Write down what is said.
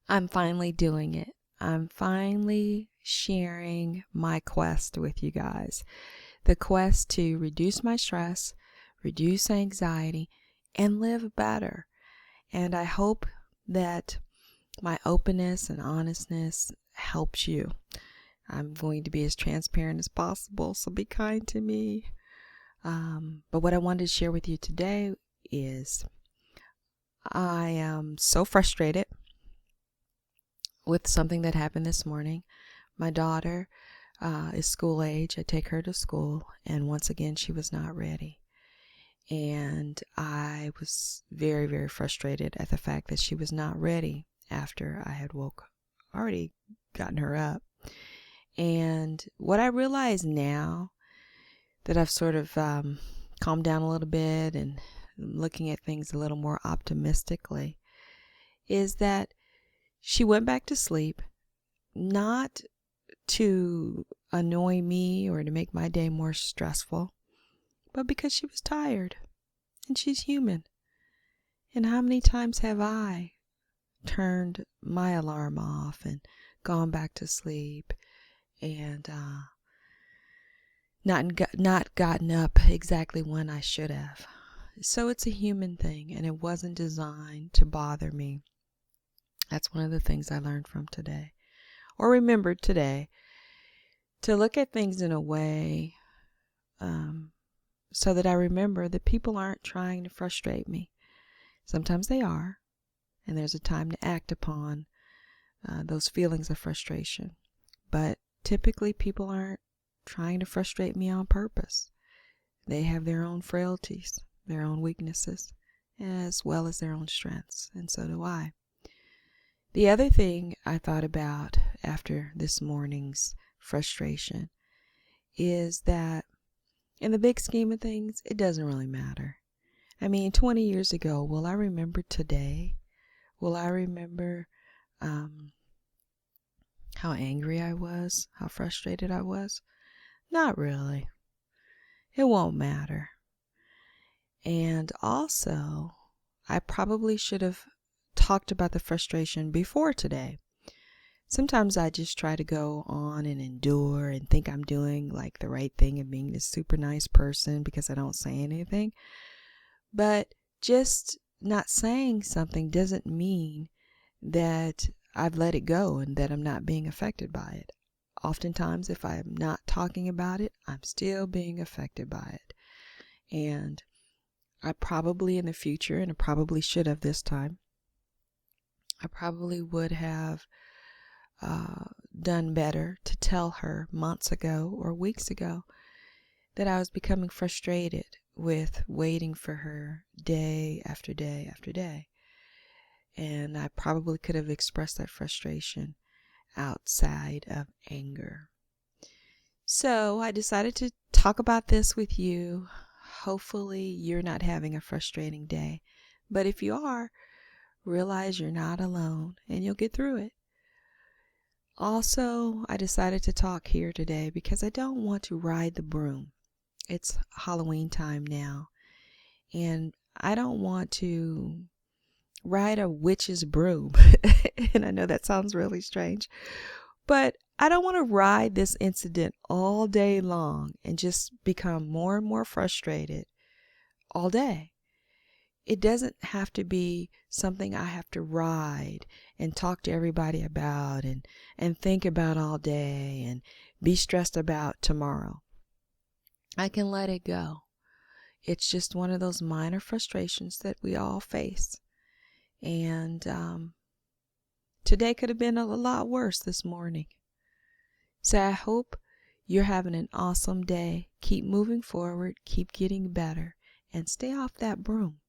I'm finally doing it. I'm finally sharing my quest with you guys. The quest to reduce my stress, reduce anxiety, and live better. And I hope that my openness and honestness helps you. I'm going to be as transparent as possible, so be kind to me. But what I wanted to share with you today is I am so frustrated with something that happened this morning. My daughter is school age. I take her to school, and once again, she was not ready. And I was very, very frustrated at the fact that she was not ready after I had already gotten her up. And what I realize now that I've sort of calmed down a little bit and looking at things a little more optimistically is that she went back to sleep, not to annoy me or to make my day more stressful, but because she was tired, and she's human. And how many times have I turned my alarm off and gone back to sleep and not gotten up exactly when I should have? So it's a human thing, and it wasn't designed to bother me. That's one of the things I learned from today, or remembered today, to look at things in a way so that I remember that people aren't trying to frustrate me. Sometimes they are, and there's a time to act upon those feelings of frustration. But typically people aren't trying to frustrate me on purpose. They have their own frailties, their own weaknesses, as well as their own strengths, and so do I. The other thing I thought about after this morning's frustration is that in the big scheme of things, it doesn't really matter. I mean, 20 years ago, will I remember today? Will I remember how angry I was, how frustrated I was? Not really. It won't matter. And also, I probably should have talked about the frustration before today. Sometimes I just try to go on and endure and think I'm doing like the right thing and being this super nice person because I don't say anything. But just not saying something doesn't mean that I've let it go and that I'm not being affected by it. Oftentimes, if I'm not talking about it, I'm still being affected by it. And I probably in the future, and I probably should have this time, I probably would have done better to tell her months ago or weeks ago that I was becoming frustrated with waiting for her day after day after day. And I probably could have expressed that frustration outside of anger. So I decided to talk about this with you. Hopefully you're not having a frustrating day. But if you are, realize you're not alone and you'll get through it. Also, I decided to talk here today because I don't want to ride the broom. It's Halloween time now, and I don't want to ride a witch's broom. And I know that sounds really strange, but I don't want to ride this incident all day long and just become more and more frustrated all day. It doesn't have to be something I have to ride and talk to everybody about and think about all day and be stressed about tomorrow. I can let it go. It's just one of those minor frustrations that we all face. And today could have been a lot worse this morning. So I hope you're having an awesome day. Keep moving forward, keep getting better, and stay off that broom.